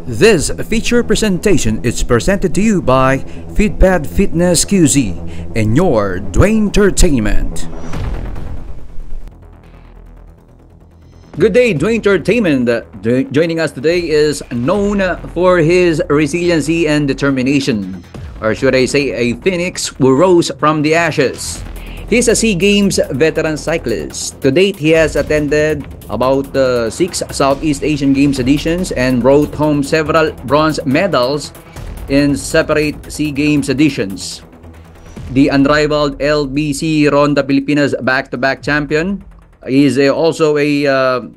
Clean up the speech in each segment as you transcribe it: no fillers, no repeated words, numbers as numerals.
This feature presentation is presented to you by Feedpad Fitness QZ and your Dwayne Entertainment. Good day, Dwayne Entertainment. Joining us today is known for his resiliency and determination, or should I say a phoenix who rose from the ashes. He's a SEA Games veteran cyclist. To date, he has attended about 6 Southeast Asian Games editions and brought home several bronze medals in separate SEA Games editions. The unrivaled LBC Ronda Pilipinas back-to-back champion. He is also a,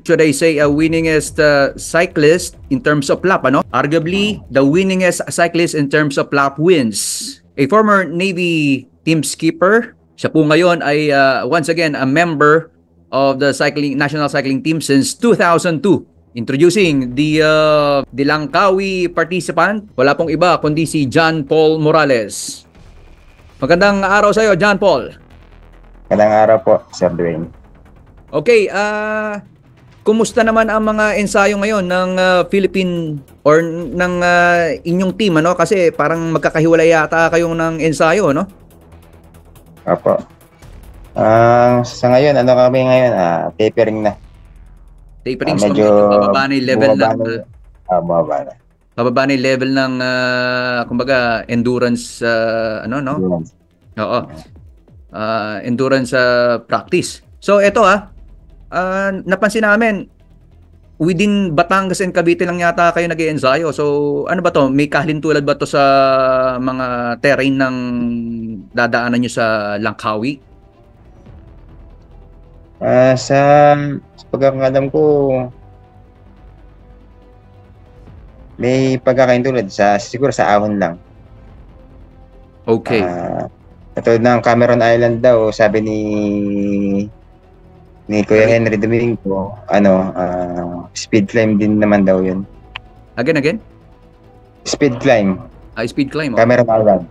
should I say, a winningest cyclist in terms of lap, ano? Arguably, the winningest cyclist in terms of lap wins. A former Navy team skipper. Siya po ngayon ay once again a member of the national cycling team since 2002. Introducing the Langkawi participant, wala pong iba kundi si John Paul Morales. Magandang araw sa iyo, John Paul. Magandang araw po, Sir Dwayne. Okay, kumusta naman ang mga ensayo ngayon ng Philippine or ng inyong team, ano? Kasi parang magkakahiwalay yata kayong ng ensayo, no? Opo. Sa ngayon, ano kami ngayon? Tapering na. Tapering, so bababa na yung level ng... bababa na. Bababa na yung level ng, kumbaga, endurance, ano, no? Endurance. Oo. Endurance practice. So, ito napansin namin, within Batangas and Cavite lang yata kayo nag-i-ensayo. So, ano ba to? May kahalintulad ba to sa mga terrain ng dadaanan nyo sa Langkawi? Sa pagkakalam ko, may pagkakaintulad siguro sa ahon lang. Okay. Katulad ng Cameron Island daw, sabi ni Kuya Henry Domingo, speed climb din naman daw yun. Again? Speed climb. Speed climb. Oh. Cameron Island.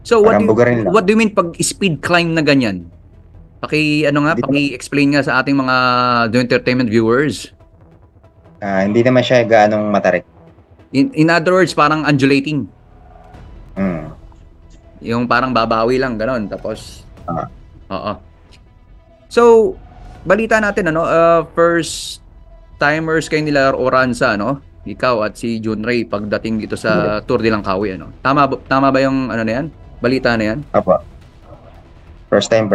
So, what do you mean pag speed climb na ganyan? Paki-explain nga sa ating mga entertainment viewers. Hindi naman siya gaanong matarik. In other words, parang undulating. Yung parang babawi lang, ganon. Tapos, oo. So, balita natin, first timers kayo nila Oranza, ikaw at si Jun Ray pagdating dito sa Tour de Langkawi, Tama ba yung na yan? Balita na yan? Apo. First time.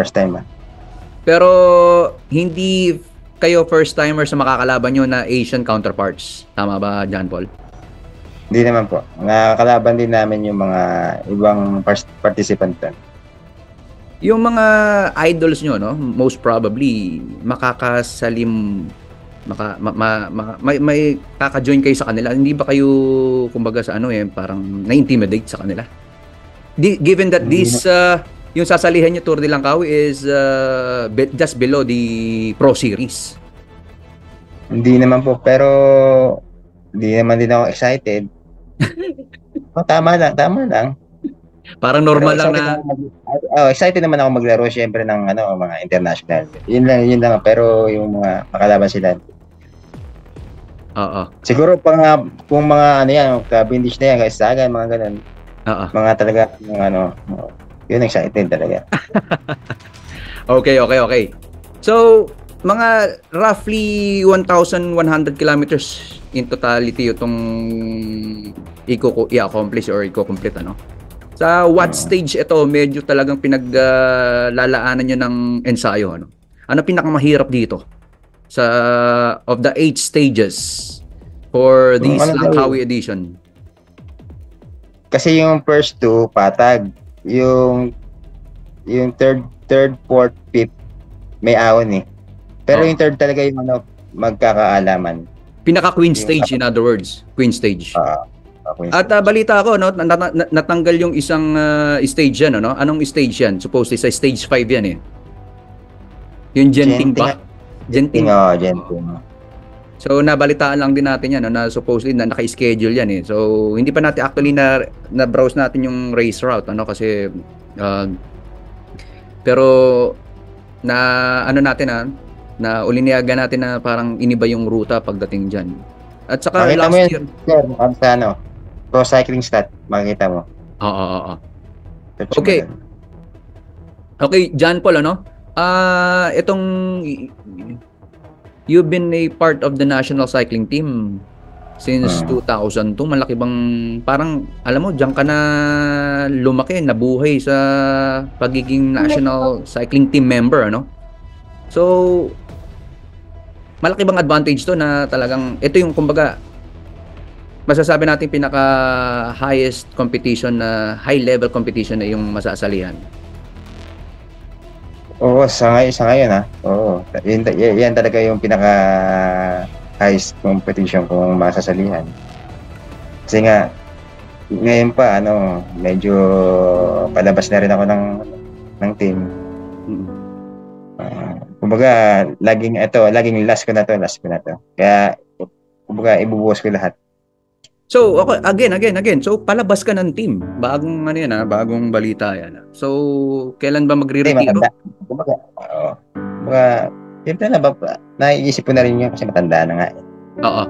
Pero, hindi kayo first timers na makakalaban nyo na Asian counterparts. Tama ba, John Paul? Hindi naman po. Nakakalaban din namin yung mga ibang participant. Yung mga idols nyo, most probably, makakasalim, may kaka-join kayo sa kanila. Hindi ba kayo, kumbaga sa parang na-intimidate sa kanila? Given that this, yung sasalihan nyo Tour de Langkawi is just below the Pro Series. Hindi naman po, pero hindi naman din ako excited. Tama lang. Parang normal lang na. Excited naman ako maglaro syempre ng mga international. Yun lang, pero yung mga makalaban sila. Oo. Siguro kung mga ka-vintage na yan, kaisagan, mga ganun. Oo. Mga talaga yun excited talaga. Okay. So, mga roughly 1,100 kilometers in totality itong i-accomplish or i-complete, Sa what stage ito, medyo talagang pinaglalaanan nyo ng ensayo, Ano pinakamahirap dito? Of the 8 stages for this Langkawi edition? Kasi yung first 2, patag. Yung third, fourth, fifth, may ahon eh. Pero yung third talaga yung magkakaalaman. Pinaka-queen stage, in other words. Queen stage. At balita ako, natanggal yung isang stage yan, Anong stage yan? Supposedly sa stage 5 yan eh. Yung Genting pa? Genting. Genting. So, nabalitaan lang din natin yan, na supposedly na naka-schedule yan eh. So, hindi pa natin actually na-browse natin yung race route, kasi pero na na uliniaga natin na parang iniba yung ruta pagdating dyan. At saka Makita mo last yun, year. sir, sa Pro Cycling Stat, makikita mo. Oo. Search mo Okay. dun. Okay, John Paul, ano? Itong you've been a part of the national cycling team since 2002. Malaki bang, parang, alam mo, diyan ka na lumaki, nabuhay sa pagiging national cycling team member, ano? So, malaki bang advantage to na talagang, ito yung, kumbaga, masasabi natin pinaka highest competition na high level competition na yung masasalihan? Oo, sa ngayon Oo. Yan talaga yung pinaka highest competition kung masasalihan. Kasi nga ngayon pa medyo palabas na rin ako ng team. Kumbaga laging last ko na to. Kaya kumbaga ibubuhos ko lahat. So, okay, again. So, palabas ka ng team. Bagong ano yan, bagong balita yan. So, kailan ba magre-retiro? Kumbaga, siyempre naiisip ko na rin yun kasi matanda na nga. Oo.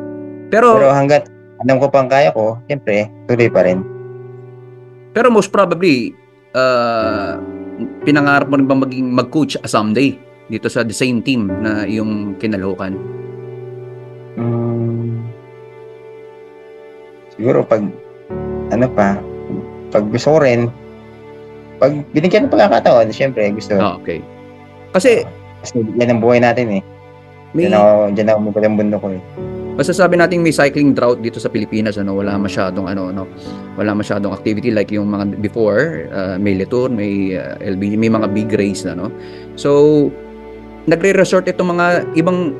Pero hanggat alam ko pang kaya ko, siyempre, tuloy pa rin. Pero most probably, pinangarap mo rin ba mag-coach someday dito sa the same team na yung kinalahukan? Siguro pag gusto ko rin, pag binigyan ng pagkakataon, syempre gusto. Okay. Kasi yan ang buhay natin eh. Diyan ako umipot ang mundo ko eh. Masasabi natin may cycling drought dito sa Pilipinas, wala masyadong wala masyadong activity like yung mga before, may Letour, may LBJ, may mga big race na, no. So nagre-resort itong mga ibang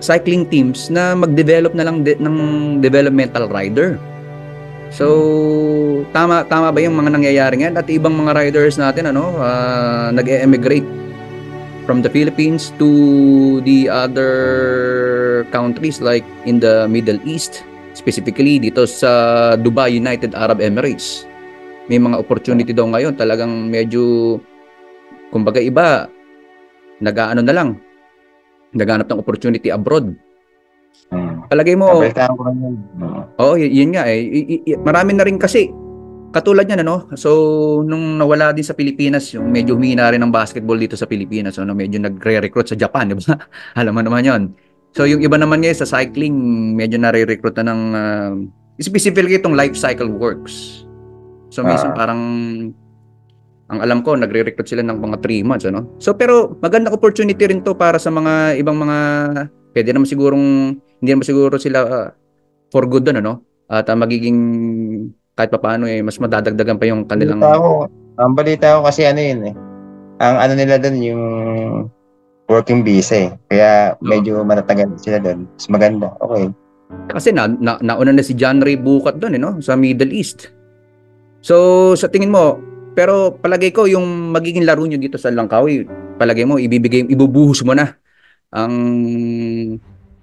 cycling teams na mag-develop na lang ng developmental rider. So tama ba yung mga nangyayari ngayon at ibang mga riders natin nag-emigrate from the Philippines to the other countries like in the Middle East, specifically dito sa Dubai United Arab Emirates. May mga opportunity daw ngayon, talagang medyo, kumbaga iba, nag-aano na lang, naghanap ng opportunity abroad. Palagay mo, yun nga marami na rin kasi katulad yan, so nung nawala din sa Pilipinas, yung medyo humina rin ng basketball dito sa Pilipinas, medyo nagre-recruit sa Japan, di ba? Alam mo naman yon. So yung iba naman ngayon sa cycling, medyo nare-recruit na ng specifically itong Life Cycle Works. So minsan parang ang alam ko, nagre-recruit sila ng mga 3 months, So pero magandang opportunity rin to para sa mga ibang mga, pwede naman sigurong, hindi naman siguro sila for good doon, at magiging kahit papaano mas madadagdagan pa yung kanilang. Ang balita ko kasi yun ang nila doon yung working visa kaya medyo matatagal sila doon. Mas maganda. Okay. Kasi nauna na si John Ray Bukat doon sa Middle East. So sa tingin mo, pero palagay ko yung magiging laro nyo dito sa Langkawi, palagay mo ibubuhos mo na ang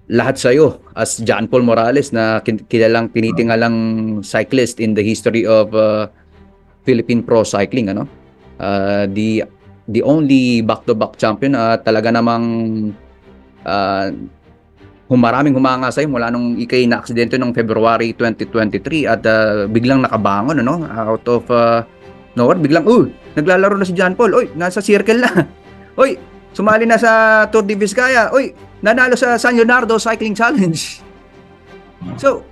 lahat sa'yo as John Paul Morales na kilalang tinitingalang cyclist in the history of Philippine Pro Cycling, the only back-to-back champion, talaga namang maraming humanga sa'yo mula nung ikay na aksidente noong February 2023 at biglang nakabangon out of nowhere, biglang naglalaro na si John Paul, nasa circle na, sumali na sa Tour de Vizcaya, nanalo sa San Leonardo Cycling Challenge. So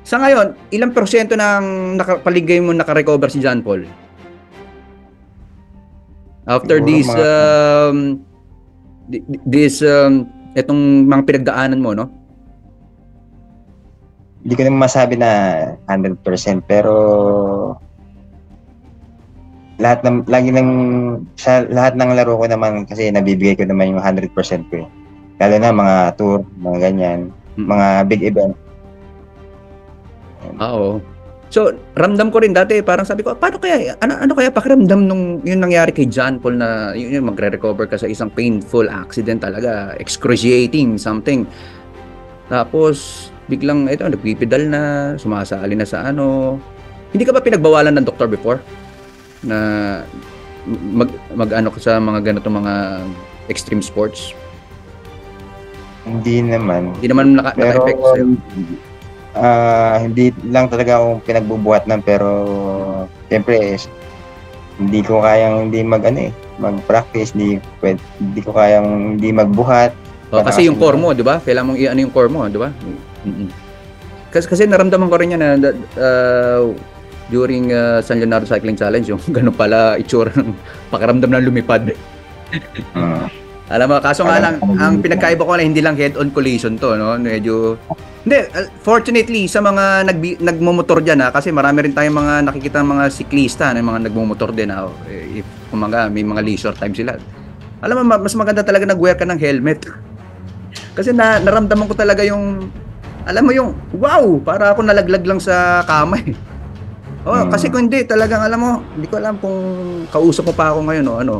sa ngayon, ilang porsyento ng paligay mo naka-recover si John Paul? After itong mga pinagdaanan mo, Hindi ko naman masabi na 100% pero lahat ng laro ko naman kasi nabibigay ko naman yung 100% ko. Lalo na mga tour, mga ganyan, mga big event. Oo. So, ramdam ko rin dati, parang sabi ko, paano kaya, ano kaya pakiramdam nung yung nangyari kay John Paul na yun magre-recover ka sa isang painful accident talaga, excruciating something. Tapos, biglang, nagpipedal na, sumasali na sa Hindi ka ba pinagbawalan ng doktor before? Na mag-ano ka sa mga ganito mga extreme sports? Hindi naman. Hindi naman Pero naka-effect sa'yo. hindi lang talaga akong pinagbubuhat ng, pero siyempre hindi ko kayang hindi mag-practice, hindi ko kayang hindi magbuhat. Kasi yung core mo, di ba? Kailangan mong i-ano yung core mo, di ba? Kasi naramdaman ko rin yan na during San Leonardo Cycling Challenge, yung ganun pala itsura ng pakiramdam ng lumipad. Alam mo, kaso nga lang, ang pinagkaiba ko na hindi lang head-on collision to, no? Medyo... Hindi, fortunately, sa mga nagmumotor dyan, kasi marami rin tayong mga nakikita mga siklista, na mga nagmumotor din, if kumaga, may mga leisure time sila. Alam mo, mas maganda talaga nag-wear ka ng helmet. Kasi naramdaman ko talaga yung, alam mo yung, wow, para ako nalaglag lang sa kamay. Kasi kung hindi, talagang alam mo, hindi ko alam kung kausap mo pa ako ngayon, ano.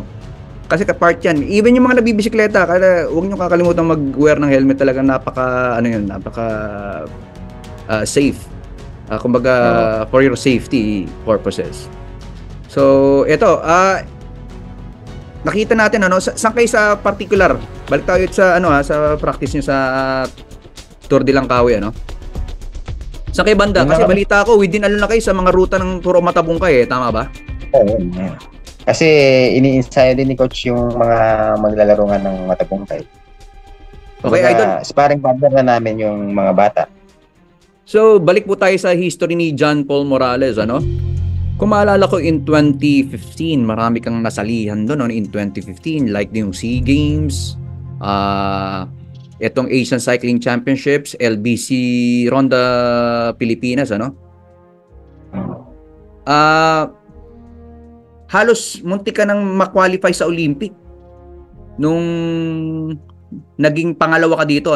Kasi ka-part yan. Even yung mga nabibisikleta, kaya huwag nyo kakalimutan mag-wear ng helmet, talaga napaka safe. Kumbaga, for your safety purposes. So, ito, nakita natin, saan kayo sa particular? Balik tayo sa, sa practice nyo sa Tour de Langkawi, Saan kayo banda? Kasi balita ko, within na kayo sa mga ruta ng Puro Matabungkay, tama ba? Oo, kasi ini-inspire din ni coach yung mga maglalaro nga ng Matabungkay. Okay, Idol. Sparring partner na namin yung mga bata. So, balik po tayo sa history ni John Paul Morales, Kung maalala ko, in 2015, marami kang nasalihan doon, in 2015, like yung SEA Games, itong Asian Cycling Championships, LBC Ronda Pilipinas, halos muntik ka nang ma-qualify sa Olympic nung naging pangalawa ka dito,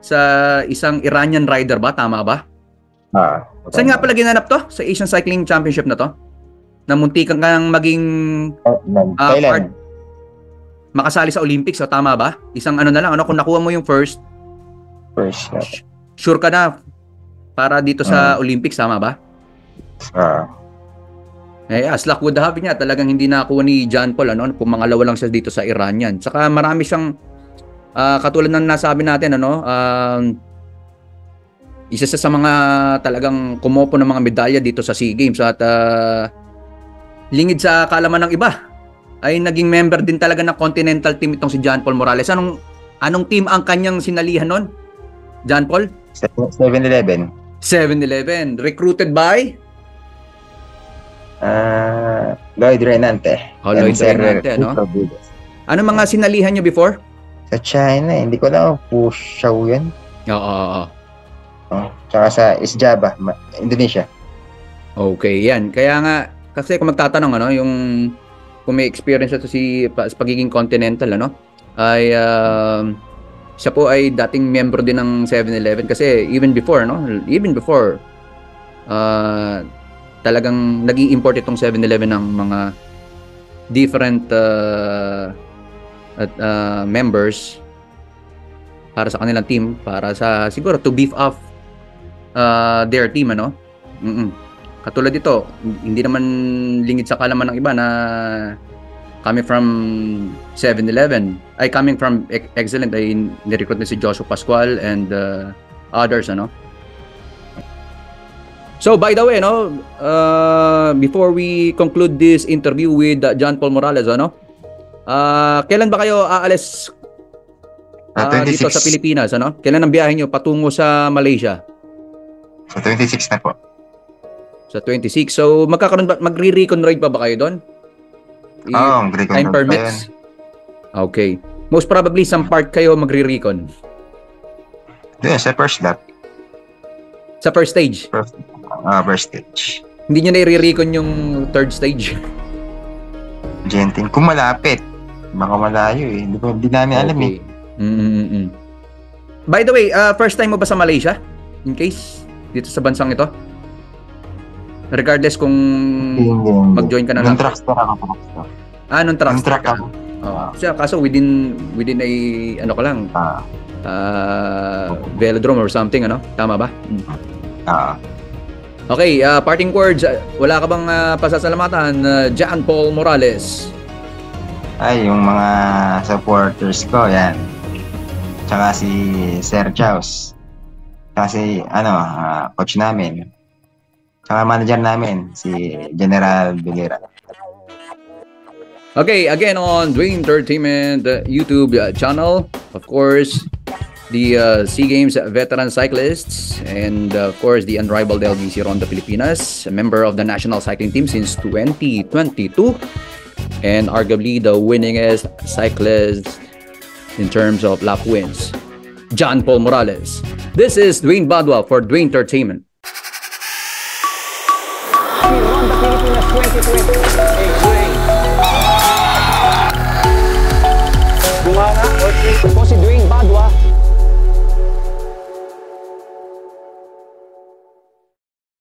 sa isang Iranian rider ba? Tama ba? Saan nga pala ginanap to? Sa Asian Cycling Championship na to? Na muntikan kang maging makasali sa Olympics, tama ba? Isang na lang, kung nakuha mo yung first, sure ka na para dito sa Olympics, tama ba? As luck would have niya, talagang hindi nakakuha ni John Paul, pumangalawa lang siya dito sa Iranian. Saka marami siyang katulad ng nasabi natin, isa sa mga talagang kumopo ng mga medalya dito sa SEA Games at lingid sa kalaman ng iba ay naging member din talaga ng Continental Team itong si John Paul Morales. Anong team ang kanyang sinalihan nun? John Paul? 7-Eleven. 7-Eleven. Recruited by? Lloyd Renante. Lloyd Renante, Ano mga sinalihan nyo before? Sa China, hindi ko alam. Pushao yan. Oo. Tsaka sa Isjaba, Indonesia. Okay, yan. Kaya nga, kasi kung magtatanong, yung kung may experience ito sa pagiging Continental, ay siya po ay dating member din ng 7-Eleven kasi even before talagang nag-i-import itong 7-Eleven ng mga different members para sa kanilang team, para sa siguro to beef up their team, Katulad dito, hindi naman lingid sa kalaman ng iba na coming from 7-Eleven, ay coming from Excellent, ay nirecruit na si Joshua Pascual and others, So, by the way, before we conclude this interview with John Paul Morales, kailan ba kayo aalis dito sa Pilipinas, Kailan ang biyahe nyo patungo sa Malaysia? Sa 26 na po. Sa 26. So, magre-recon ride pa ba kayo doon? Time permits? Okay. Most probably, some part kayo magre-recon? Yeah, sa first lap. Sa first stage? First stage. Hindi nyo na-recon yung third stage? Genting. Kung malapit. Baka malayo eh. Hindi namin alam eh. By the way, first time mo ba sa Malaysia? In case, dito sa bansang ito? Regardless kung mag-join ka na lang. Non-trackstar ako. Non-trackstar ka. Kaso within a, ka lang, velodrome or something, Tama ba? Okay, parting words. Wala ka bang pasasalamatan, John Paul Morales? Ay, yung mga supporters ko, yan. tsaka si Sir Chaos, tsaka si coach namin, tsaka manager namin, si General Bilira. Okay, again on Dwayne Entertainment YouTube channel, of course, the SEA Games veteran cyclists, and of course the unrivaled LBC Ronda Pilipinas, a member of the national cycling team since 2022, and arguably the winningest cyclist in terms of lap wins, John Paul Morales. This is Dwayne Badwa for Dwayne Entertainment. Ronda Pilipinas 2020. Gumana, po si Dwayne Badwa.